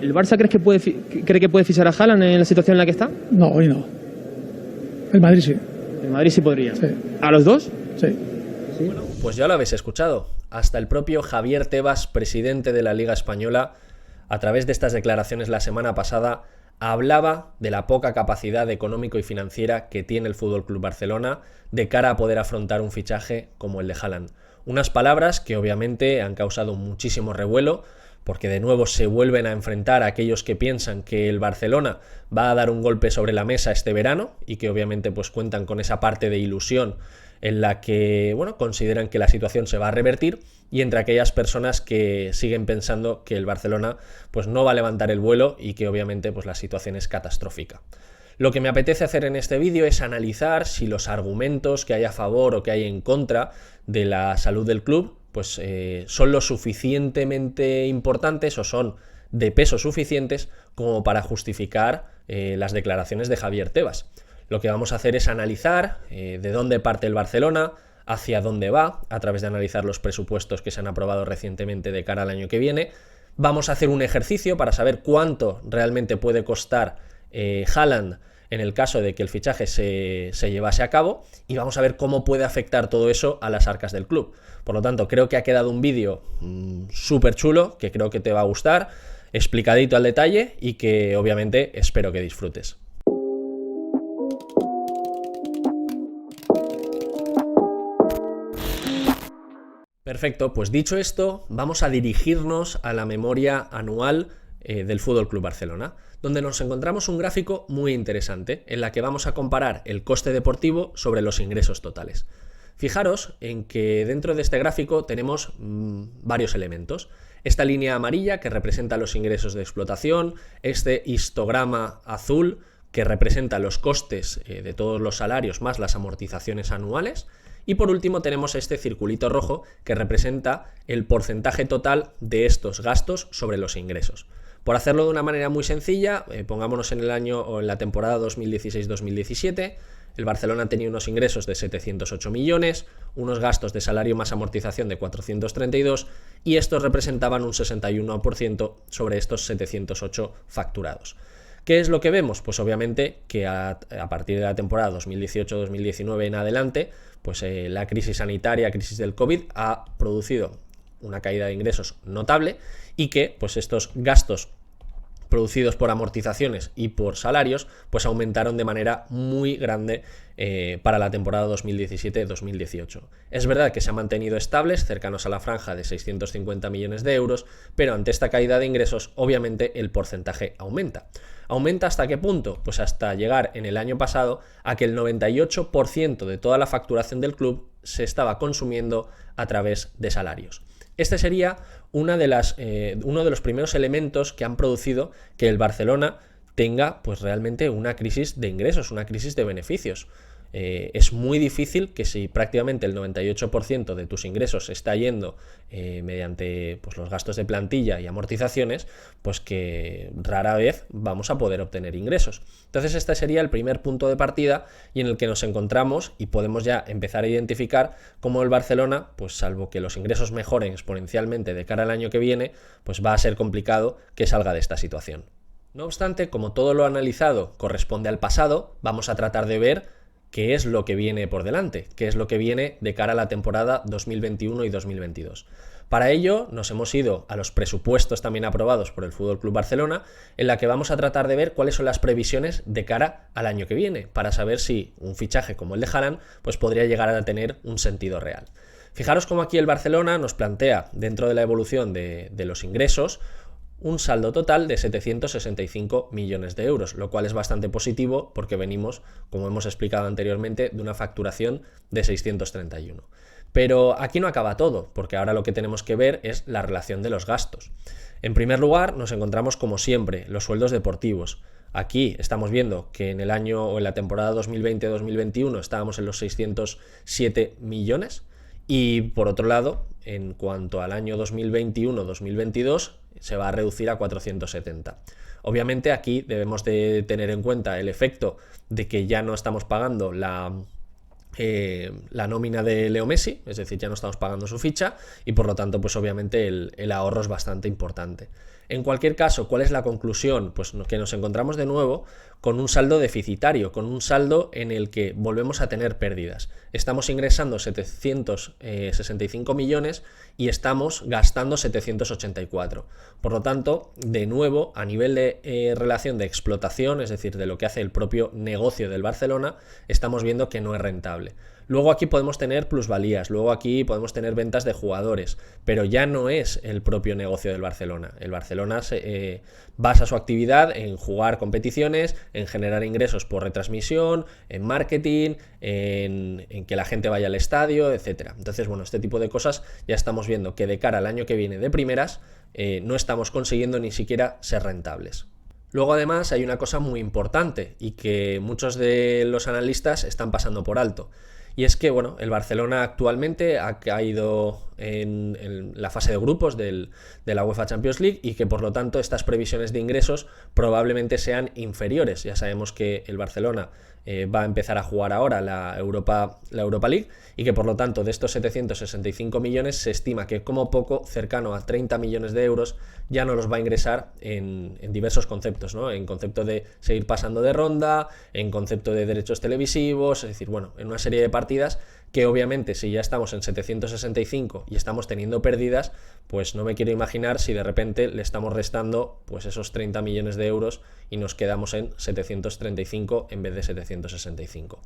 ¿El Barça cree que puede fichar a Haaland en la situación en la que está? No, hoy no. El Madrid sí. El Madrid sí podría. Sí. ¿A los dos? Sí. Bueno, pues ya lo habéis escuchado. Hasta el propio Javier Tebas, presidente de la Liga Española, a través de estas declaraciones la semana pasada, hablaba de la poca capacidad económico y financiera que tiene el FC Barcelona de cara a poder afrontar un fichaje como el de Haaland. Unas palabras que obviamente han causado muchísimo revuelo, porque de nuevo se vuelven a enfrentar a aquellos que piensan que el Barcelona va a dar un golpe sobre la mesa este verano y que obviamente pues cuentan con esa parte de ilusión en la que, bueno, consideran que la situación se va a revertir, y entre aquellas personas que siguen pensando que el Barcelona pues no va a levantar el vuelo y que obviamente pues la situación es catastrófica. Lo que me apetece hacer en este vídeo es analizar si los argumentos que hay a favor o que hay en contra de la salud del club pues son lo suficientemente importantes o son de peso suficientes como para justificar las declaraciones de Javier Tebas. Lo que vamos a hacer es analizar de dónde parte el Barcelona, hacia dónde va, a través de analizar los presupuestos que se han aprobado recientemente de cara al año que viene. Vamos a hacer un ejercicio para saber cuánto realmente puede costar Haaland en el caso de que el fichaje se llevase a cabo, y vamos a ver cómo puede afectar todo eso a las arcas del club. Por lo tanto, creo que ha quedado un vídeo súper chulo, que creo que te va a gustar, explicadito al detalle, y que obviamente espero que disfrutes. Perfecto, pues dicho esto, vamos a dirigirnos a la memoria anual del FC Barcelona, donde nos encontramos un gráfico muy interesante, en la que vamos a comparar el coste deportivo sobre los ingresos totales. Fijaros en que dentro de este gráfico tenemos varios elementos. Esta línea amarilla que representa los ingresos de explotación, este histograma azul que representa los costes de todos los salarios más las amortizaciones anuales, y por último tenemos este circulito rojo que representa el porcentaje total de estos gastos sobre los ingresos. Por hacerlo de una manera muy sencilla, pongámonos en el año o en la temporada 2016-2017, el Barcelona tenía unos ingresos de 708 millones, unos gastos de salario más amortización de 432, y estos representaban un 61% sobre estos 708 facturados. ¿Qué es lo que vemos? Pues obviamente que a partir de la temporada 2018-2019 en adelante, pues la crisis sanitaria, crisis del COVID, ha producido una caída de ingresos notable, y que pues estos gastos producidos por amortizaciones y por salarios pues aumentaron de manera muy grande para la temporada 2017-2018. Es verdad que se han mantenido estables, cercanos a la franja de 650 millones de euros, pero ante esta caída de ingresos obviamente el porcentaje aumenta. ¿Aumenta hasta qué punto? Pues hasta llegar en el año pasado a que el 98% de toda la facturación del club se estaba consumiendo a través de salarios. Este sería uno de los primeros elementos que han producido que el Barcelona tenga pues realmente una crisis de ingresos, una crisis de beneficios. Es muy difícil que si prácticamente el 98% de tus ingresos se está yendo mediante pues, los gastos de plantilla y amortizaciones, pues que rara vez vamos a poder obtener ingresos. Entonces este sería el primer punto de partida, y en el que nos encontramos y podemos ya empezar a identificar cómo el Barcelona, pues salvo que los ingresos mejoren exponencialmente de cara al año que viene, pues va a ser complicado que salga de esta situación. No obstante, como todo lo analizado corresponde al pasado, vamos a tratar de ver qué es lo que viene por delante, qué es lo que viene de cara a la temporada 2021 y 2022. Para ello nos hemos ido a los presupuestos también aprobados por el FC Barcelona, en la que vamos a tratar de ver cuáles son las previsiones de cara al año que viene, para saber si un fichaje como el de Haaland pues podría llegar a tener un sentido real. Fijaros cómo aquí el Barcelona nos plantea, dentro de la evolución de los ingresos, un saldo total de 765 millones de euros, lo cual es bastante positivo porque venimos, como hemos explicado anteriormente, de una facturación de 631. Pero aquí no acaba todo, porque ahora lo que tenemos que ver es la relación de los gastos. En primer lugar, nos encontramos, como siempre, los sueldos deportivos. Aquí estamos viendo que en el año o en la temporada 2020-2021 estábamos en los 607 millones, y por otro lado, en cuanto al año 2021-2022, se va a reducir a 470. Obviamente aquí debemos de tener en cuenta el efecto de que ya no estamos pagando la nómina de Leo Messi, es decir, ya no estamos pagando su ficha, y por lo tanto pues obviamente el ahorro es bastante importante. En cualquier caso, ¿cuál es la conclusión? Pues que nos encontramos de nuevo con un saldo deficitario, con un saldo en el que volvemos a tener pérdidas. Estamos ingresando 765 millones y estamos gastando 784. Por lo tanto, de nuevo, a nivel de relación de explotación, es decir, de lo que hace el propio negocio del Barcelona, estamos viendo que no es rentable. Luego aquí podemos tener plusvalías, luego aquí podemos tener ventas de jugadores, pero ya no es el propio negocio del Barcelona. El Barcelona basa su actividad en jugar competiciones, en generar ingresos por retransmisión, en marketing, en que la gente vaya al estadio, etc. Entonces, bueno, este tipo de cosas ya estamos viendo que de cara al año que viene de primeras no estamos consiguiendo ni siquiera ser rentables. Luego además hay una cosa muy importante y que muchos de los analistas están pasando por alto. Y es que, bueno, el Barcelona actualmente ha caído en la fase de grupos de la UEFA Champions League y que por lo tanto estas previsiones de ingresos probablemente sean inferiores. Ya sabemos que el Barcelona va a empezar a jugar ahora la Europa League y que por lo tanto de estos 765 millones se estima que como poco cercano a 30 millones de euros ya no los va a ingresar en diversos conceptos, ¿no? En concepto de seguir pasando de ronda, en concepto de derechos televisivos, es decir, bueno, en una serie de partidas que obviamente si ya estamos en 765 y estamos teniendo pérdidas, pues no me quiero imaginar si de repente le estamos restando pues esos 30 millones de euros y nos quedamos en 735 en vez de 765.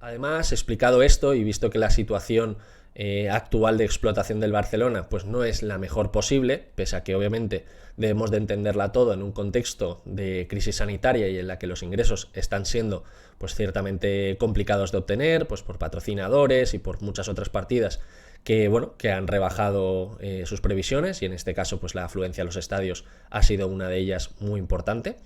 Además, explicado esto y visto que la situación actual de explotación del Barcelona pues no es la mejor posible, pese a que obviamente debemos de entenderla todo en un contexto de crisis sanitaria y en la que los ingresos están siendo pues ciertamente complicados de obtener, pues por patrocinadores y por muchas otras partidas que, bueno, que han rebajado sus previsiones y en este caso pues la afluencia a los estadios ha sido una de ellas muy importante.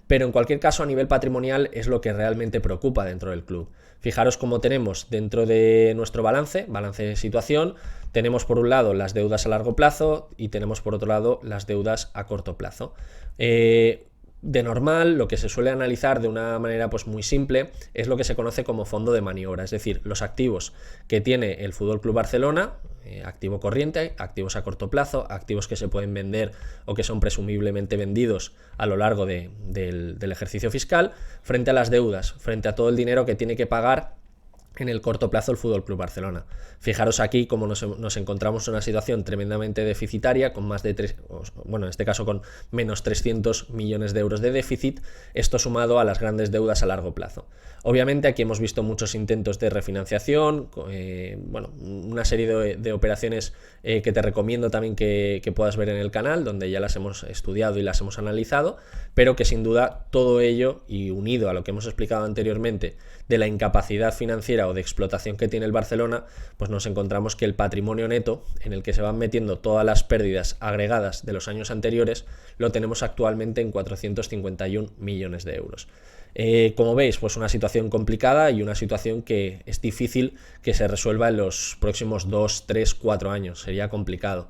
Pero en cualquier caso a nivel patrimonial es lo que realmente preocupa dentro del club. Fijaros cómo tenemos dentro de nuestro balance de situación, tenemos por un lado las deudas a largo plazo y tenemos por otro lado las deudas a corto plazo. De normal, lo que se suele analizar de una manera pues muy simple es lo que se conoce como fondo de maniobra, es decir, los activos que tiene el Fútbol Club Barcelona, activo corriente, activos a corto plazo, activos que se pueden vender o que son presumiblemente vendidos a lo largo del ejercicio fiscal, frente a las deudas, frente a todo el dinero que tiene que pagar en el corto plazo el Fútbol Club Barcelona. Fijaros aquí cómo nos encontramos en una situación tremendamente deficitaria, con más de en este caso con menos 300 millones de euros de déficit, esto sumado a las grandes deudas a largo plazo. Obviamente aquí hemos visto muchos intentos de refinanciación, una serie de operaciones que te recomiendo también que puedas ver en el canal, donde ya las hemos estudiado y las hemos analizado, pero que sin duda todo ello, y unido a lo que hemos explicado anteriormente de la incapacidad financiera o de explotación que tiene el Barcelona, pues nos encontramos que el patrimonio neto, en el que se van metiendo todas las pérdidas agregadas de los años anteriores, lo tenemos actualmente en 451 millones de euros. Como veis, pues una situación complicada y una situación que es difícil que se resuelva en los próximos 2, 3, 4 años, sería complicado.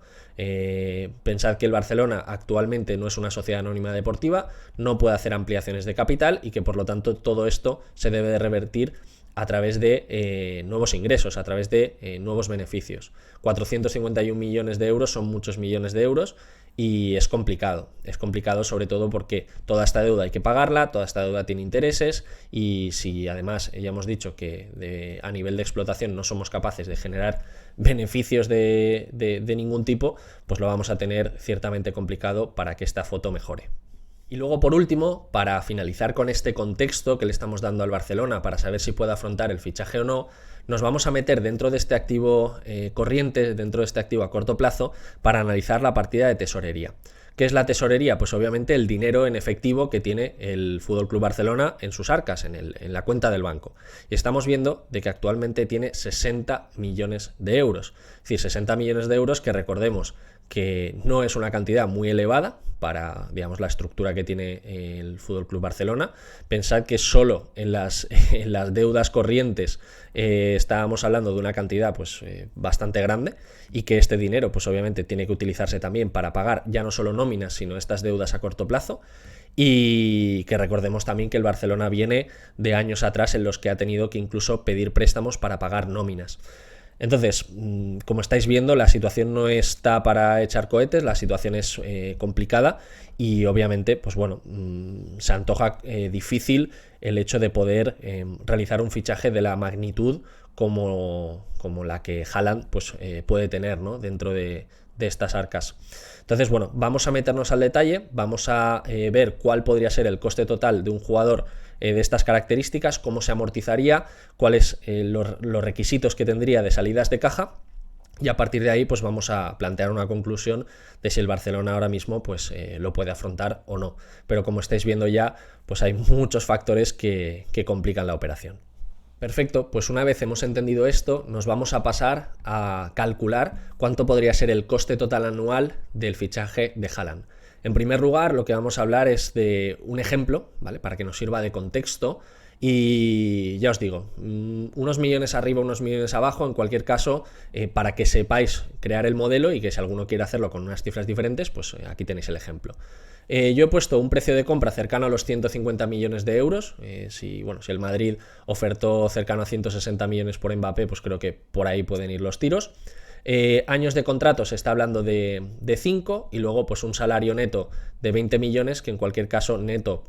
Pensad que el Barcelona actualmente no es una sociedad anónima deportiva, no puede hacer ampliaciones de capital y que por lo tanto todo esto se debe de revertir a través de nuevos ingresos, a través de nuevos beneficios. 451 millones de euros son muchos millones de euros y es complicado sobre todo porque toda esta deuda hay que pagarla, toda esta deuda tiene intereses y si además ya hemos dicho que a nivel de explotación no somos capaces de generar beneficios de ningún tipo, pues lo vamos a tener ciertamente complicado para que esta foto mejore. Y luego, por último, para finalizar con este contexto que le estamos dando al Barcelona para saber si puede afrontar el fichaje o no, nos vamos a meter dentro de este activo corriente, dentro de este activo a corto plazo, para analizar la partida de tesorería. ¿Qué es la tesorería? Pues obviamente el dinero en efectivo que tiene el Fútbol Club Barcelona en sus arcas, en la cuenta del banco. Y estamos viendo de que actualmente tiene 60 millones de euros. Es decir, 60 millones de euros que recordemos que no es una cantidad muy elevada para, digamos, la estructura que tiene el Fútbol Club Barcelona. Pensad que solo en las deudas corrientes estábamos hablando de una cantidad pues bastante grande y que este dinero pues obviamente tiene que utilizarse también para pagar ya no solo nóminas sino estas deudas a corto plazo. Y que recordemos también que el Barcelona viene de años atrás en los que ha tenido que incluso pedir préstamos para pagar nóminas. Entonces, como estáis viendo, la situación no está para echar cohetes, la situación es complicada y obviamente, pues bueno, se antoja difícil el hecho de poder realizar un fichaje de la magnitud como la que Haaland pues, puede tener, ¿no?, dentro de estas arcas. Entonces, bueno, vamos a meternos al detalle, vamos a ver cuál podría ser el coste total de un jugador de estas características, cómo se amortizaría, cuáles los requisitos que tendría de salidas de caja, y a partir de ahí pues vamos a plantear una conclusión de si el Barcelona ahora mismo pues lo puede afrontar o no. Pero como estáis viendo ya, pues hay muchos factores que complican la operación. Perfecto, pues una vez hemos entendido esto, nos vamos a pasar a calcular cuánto podría ser el coste total anual del fichaje de Haaland. En primer lugar, lo que vamos a hablar es de un ejemplo, ¿vale?, para que nos sirva de contexto. Y ya os digo, unos millones arriba, unos millones abajo, en cualquier caso, para que sepáis crear el modelo y que si alguno quiere hacerlo con unas cifras diferentes, pues aquí tenéis el ejemplo. Yo he puesto un precio de compra cercano a los 150 millones de euros. Si el Madrid ofertó cercano a 160 millones por Mbappé, pues creo que por ahí pueden ir los tiros. Años de contrato se está hablando de 5 y luego pues un salario neto de 20 millones que en cualquier caso neto,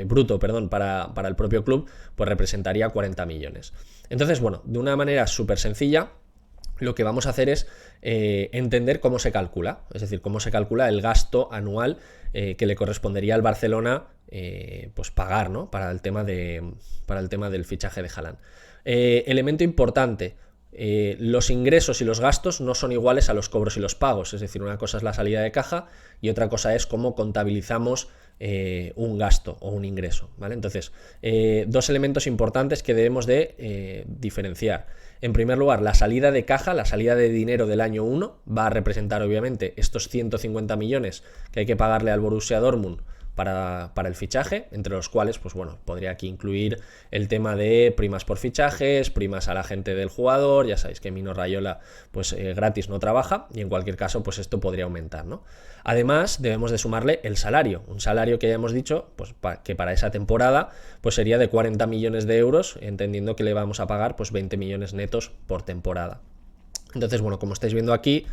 bruto, perdón, para el propio club pues representaría 40 millones. Entonces, bueno, de una manera súper sencilla lo que vamos a hacer es entender cómo se calcula, es decir, cómo se calcula el gasto anual que le correspondería al Barcelona pues pagar, ¿no?, para el tema del fichaje de Haaland. Elemento importante: los ingresos y los gastos no son iguales a los cobros y los pagos, es decir, una cosa es la salida de caja y otra cosa es cómo contabilizamos un gasto o un ingreso, ¿vale? Entonces, dos elementos importantes que debemos de diferenciar. En primer lugar, la salida de caja, la salida de dinero del año 1 va a representar obviamente estos 150 millones que hay que pagarle al Borussia Dortmund para el fichaje, entre los cuales, pues bueno, podría aquí incluir el tema de primas por fichajes, primas a la gente del jugador. Ya sabéis que Mino Raiola pues gratis no trabaja y en cualquier caso pues esto podría aumentar, ¿no? Además debemos de sumarle el salario, un salario que ya hemos dicho pues que para esa temporada pues sería de 40 millones de euros, entendiendo que le vamos a pagar pues 20 millones netos por temporada. Entonces, bueno, como estáis viendo aquí,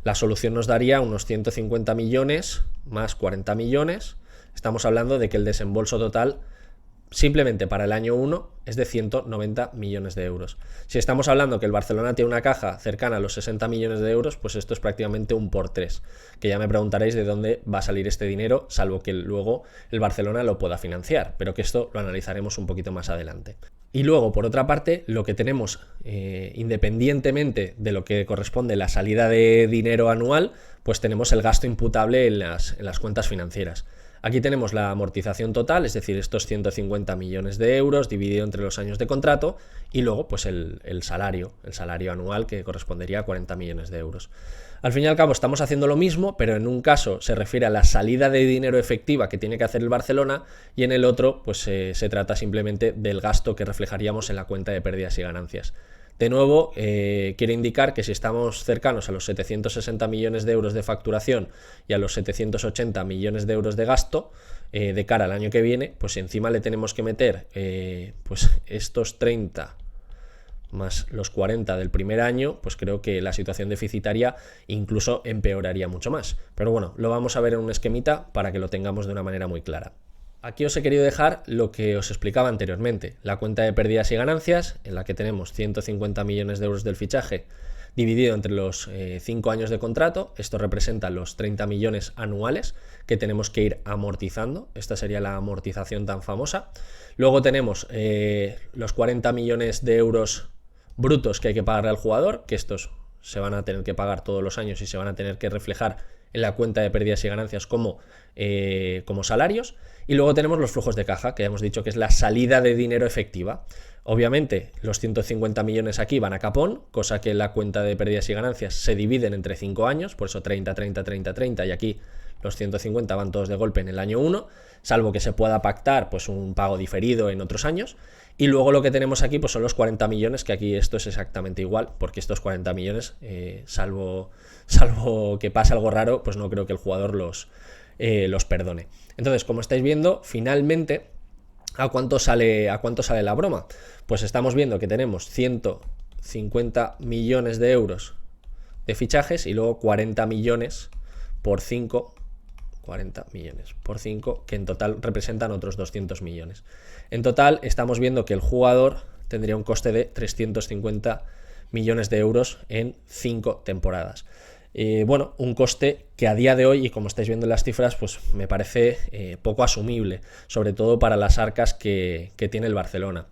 la solución nos daría unos 150 millones más 40 millones. Estamos hablando de que el desembolso total simplemente para el año 1 es de 190 millones de euros. Si estamos hablando que el Barcelona tiene una caja cercana a los 60 millones de euros, pues esto es prácticamente un por 3, que ya me preguntaréis de dónde va a salir este dinero, salvo que luego el Barcelona lo pueda financiar, pero que esto lo analizaremos un poquito más adelante. Y luego, por otra parte, lo que tenemos, independientemente de lo que corresponde la salida de dinero anual, pues tenemos el gasto imputable en las cuentas financieras. Aquí tenemos la amortización total, es decir, estos 150 millones de euros dividido entre los años de contrato, y luego pues el salario anual, que correspondería a 40 millones de euros. Al fin y al cabo estamos haciendo lo mismo, pero en un caso se refiere a la salida de dinero efectiva que tiene que hacer el Barcelona y en el otro pues se trata simplemente del gasto que reflejaríamos en la cuenta de pérdidas y ganancias. De nuevo, quiero indicar que si estamos cercanos a los 760 millones de euros de facturación y a los 780 millones de euros de gasto de cara al año que viene, pues encima le tenemos que meter pues estos 30 más los 40 del primer año, pues creo que la situación deficitaria incluso empeoraría mucho más. Pero bueno, lo vamos a ver en un esquemita para que lo tengamos de una manera muy clara. Aquí os he querido dejar lo que os explicaba anteriormente, la cuenta de pérdidas y ganancias, en la que tenemos 150 millones de euros del fichaje dividido entre los 5 años de contrato. Esto representa los 30 millones anuales que tenemos que ir amortizando. Esta sería la amortización tan famosa. Luego tenemos los 40 millones de euros brutos que hay que pagarle al jugador, que estos se van a tener que pagar todos los años y se van a tener que reflejar en la cuenta de pérdidas y ganancias como salarios. Y luego tenemos los flujos de caja, que ya hemos dicho que es la salida de dinero efectiva. Obviamente los 150 millones aquí van a capón, cosa que en la cuenta de pérdidas y ganancias se dividen entre 5 años, por eso 30, 30, 30, 30, y aquí los 150 van todos de golpe en el año 1, salvo que se pueda pactar pues un pago diferido en otros años. Y luego lo que tenemos aquí pues son los 40 millones, que aquí esto es exactamente igual, porque estos 40 millones, salvo que pase algo raro, pues no creo que el jugador los perdone. Entonces, como estáis viendo, finalmente, ¿a cuánto sale la broma? Pues estamos viendo que tenemos 50 millones de euros de fichajes y luego 40 millones por 5, 40 millones por 5, que en total representan otros 200 millones. En total estamos viendo que el jugador tendría un coste de 350 millones de euros en 5 temporadas. Bueno, un coste que a día de hoy, y como estáis viendo en las cifras, pues me parece poco asumible, sobre todo para las arcas que tiene el Barcelona.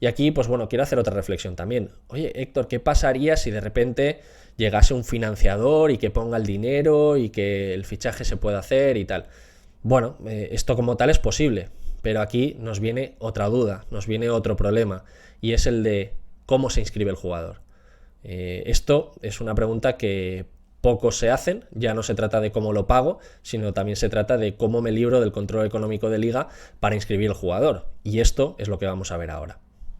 Y aquí, pues bueno, quiero hacer otra reflexión también. Oye, Héctor, ¿qué pasaría si de repente llegase un financiador y que ponga el dinero y que el fichaje se pueda hacer y tal? Bueno, esto como tal es posible, pero aquí nos viene otra duda, nos viene otro problema, y es el de cómo se inscribe el jugador. Esto es una pregunta que pocos se hacen. Ya no se trata de cómo lo pago, sino también se trata de cómo me libro del control económico de liga para inscribir al jugador, y esto es lo que vamos a ver ahora.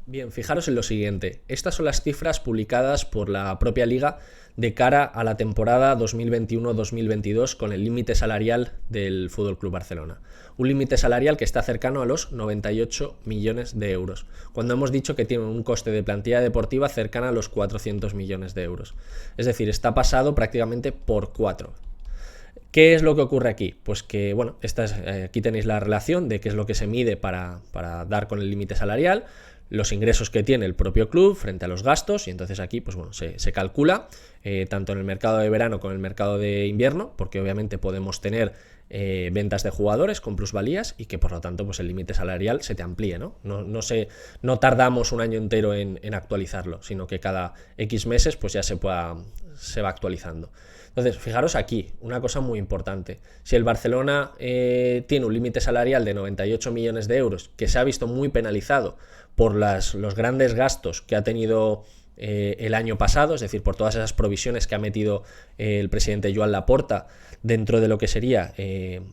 Bien, fijaros en lo siguiente. Estas son las cifras publicadas por la propia liga de cara a la temporada 2021-2022 con el límite salarial del FC Barcelona. Un límite salarial que está cercano a los 98 millones de euros, cuando hemos dicho que tiene un coste de plantilla deportiva cercana a los 400 millones de euros. Es decir, está pasado prácticamente por 4. ¿Qué es lo que ocurre aquí? Pues que, bueno, aquí tenéis la relación de qué es lo que se mide para dar con el límite salarial, los ingresos que tiene el propio club frente a los gastos, y entonces aquí pues bueno, se calcula tanto en el mercado de verano como en el mercado de invierno, porque obviamente podemos tener ventas de jugadores con plusvalías y que por lo tanto pues el límite salarial se te amplíe, ¿no? No tardamos un año entero en actualizarlo, sino que cada X meses pues ya se va actualizando. Entonces, fijaros aquí, una cosa muy importante. Si el Barcelona tiene un límite salarial de 98 millones de euros, que se ha visto muy penalizado por los grandes gastos que ha tenido el año pasado, es decir, por todas esas provisiones que ha metido el presidente Joan Laporta dentro de lo que sería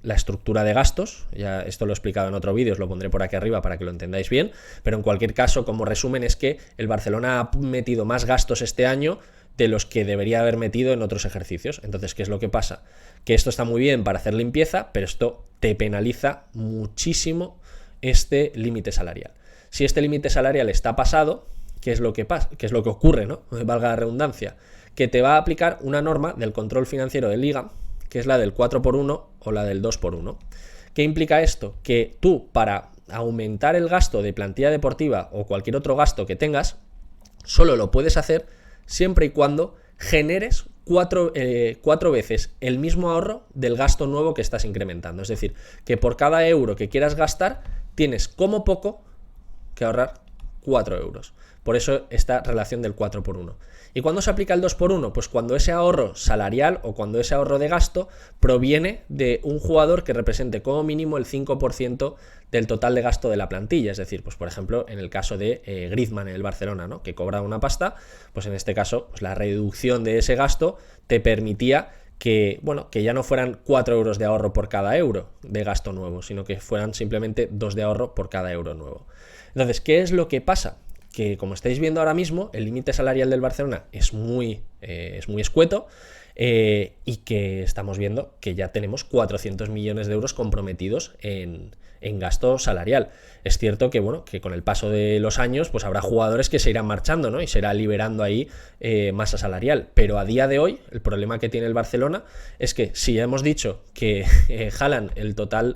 la estructura de gastos. Ya esto lo he explicado en otro vídeo, os lo pondré por aquí arriba para que lo entendáis bien, pero en cualquier caso, como resumen, es que el Barcelona ha metido más gastos este año de los que debería haber metido en otros ejercicios. Entonces, ¿qué es lo que pasa? Que esto está muy bien para hacer limpieza, pero esto te penaliza muchísimo este límite salarial. Si este límite salarial está pasado, ¿qué es lo que pasa? ¿Qué es lo que ocurre, ¿no? Valga la redundancia, que te va a aplicar una norma del control financiero de liga, que es la del 4x1 o la del 2x1. ¿Qué implica esto? Que tú, para aumentar el gasto de plantilla deportiva o cualquier otro gasto que tengas, solo lo puedes hacer siempre y cuando generes cuatro veces el mismo ahorro del gasto nuevo que estás incrementando. Es decir, que por cada euro que quieras gastar, tienes como poco que ahorrar 4 euros. Por eso esta relación del 4x1. ¿Y cuándo se aplica el 2x1? Pues cuando ese ahorro salarial o cuando ese ahorro de gasto proviene de un jugador que represente como mínimo el 5% del total de gasto de la plantilla. Es decir, pues por ejemplo, en el caso de Griezmann en el Barcelona, ¿no? Que cobra una pasta, pues en este caso pues la reducción de ese gasto te permitía que, bueno, que ya no fueran 4 euros de ahorro por cada euro de gasto nuevo, sino que fueran simplemente 2 de ahorro por cada euro nuevo. Entonces, ¿qué es lo que pasa? Que como estáis viendo ahora mismo, el límite salarial del Barcelona es muy escueto, y que estamos viendo que ya tenemos 400 millones de euros comprometidos en gasto salarial. Es cierto que, bueno, que con el paso de los años pues habrá jugadores que se irán marchando, ¿no? Y se irá liberando ahí masa salarial, pero a día de hoy el problema que tiene el Barcelona es que si ya hemos dicho que Haaland el total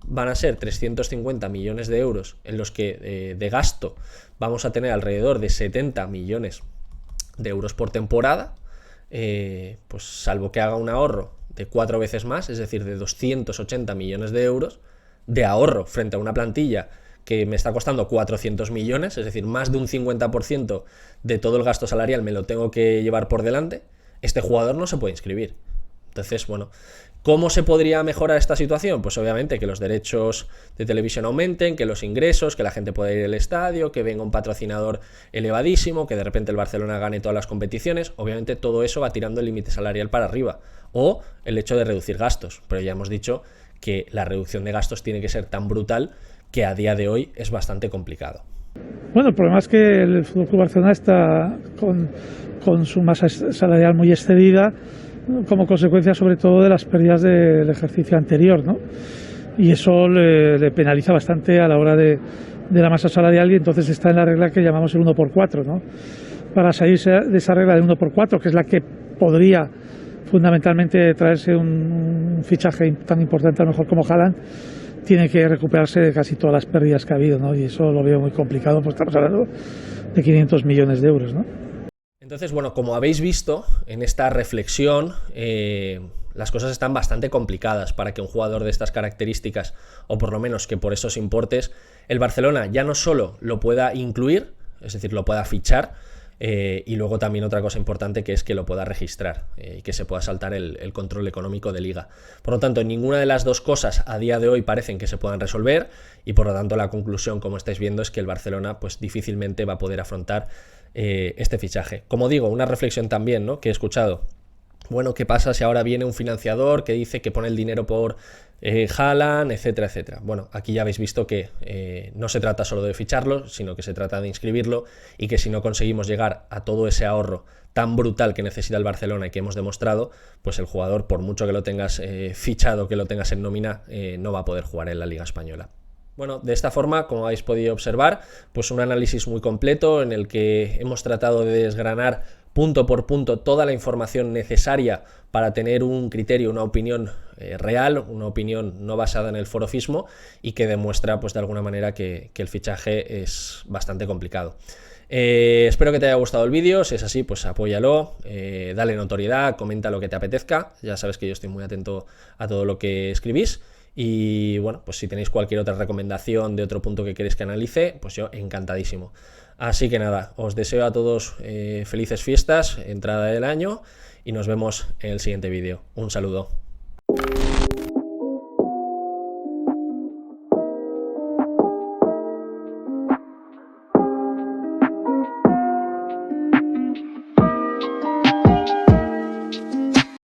van a ser 350 millones de euros, en los que de gasto vamos a tener alrededor de 70 millones de euros por temporada, pues salvo que haga un ahorro de 4 veces más, es decir, de 280 millones de euros de ahorro frente a una plantilla que me está costando 400 millones, es decir, más de un 50% de todo el gasto salarial me lo tengo que llevar por delante, este jugador no se puede inscribir. Entonces, bueno, ¿cómo se podría mejorar esta situación? Pues obviamente que los derechos de televisión aumenten, que los ingresos, que la gente pueda ir al estadio, que venga un patrocinador elevadísimo, que de repente el Barcelona gane todas las competiciones. Obviamente todo eso va tirando el límite salarial para arriba. O el hecho de reducir gastos. Pero ya hemos dicho que la reducción de gastos tiene que ser tan brutal que a día de hoy es bastante complicado. Bueno, el problema es que el FC Barcelona está con su masa salarial muy excedida, como consecuencia sobre todo de las pérdidas del ejercicio anterior, ¿no? Y eso le penaliza bastante a la hora de la masa salarial, y entonces está en la regla que llamamos el 1x4, ¿no? para salirse de esa regla del 1x4, que es la que podría fundamentalmente traerse un fichaje tan importante a lo mejor como Haaland, tiene que recuperarse de casi todas las pérdidas que ha habido, ¿no? Y eso lo veo muy complicado, pues estamos hablando de 500 millones de euros, ¿no? Entonces, bueno, como habéis visto en esta reflexión, las cosas están bastante complicadas para que un jugador de estas características, o por lo menos que por esos importes, el Barcelona ya no solo lo pueda incluir, es decir, lo pueda fichar, y luego también otra cosa importante, que es que lo pueda registrar y que se pueda saltar el control económico de liga. Por lo tanto, ninguna de las dos cosas a día de hoy parecen que se puedan resolver, y por lo tanto la conclusión, como estáis viendo, es que el Barcelona pues difícilmente va a poder afrontar este fichaje. Como digo, una reflexión también, ¿no?, que he escuchado. Bueno, ¿qué pasa si ahora viene un financiador que dice que pone el dinero por Haaland, etcétera, etcétera? Bueno, aquí ya habéis visto que no se trata solo de ficharlo, sino que se trata de inscribirlo, y que si no conseguimos llegar a todo ese ahorro tan brutal que necesita el Barcelona y que hemos demostrado, pues el jugador, por mucho que lo tengas fichado, que lo tengas en nómina, no va a poder jugar en la Liga Española. Bueno, de esta forma, como habéis podido observar, pues un análisis muy completo en el que hemos tratado de desgranar punto por punto toda la información necesaria para tener un criterio, una opinión real, una opinión no basada en el forofismo, y que demuestra pues de alguna manera que el fichaje es bastante complicado. Espero que te haya gustado el vídeo. Si es así, pues apóyalo, dale notoriedad, comenta lo que te apetezca. Ya sabes que yo estoy muy atento a todo lo que escribís. Y bueno, pues si tenéis cualquier otra recomendación de otro punto que queréis que analice, pues yo encantadísimo. Así que nada, os deseo a todos felices fiestas, entrada del año, y nos vemos en el siguiente vídeo. Un saludo.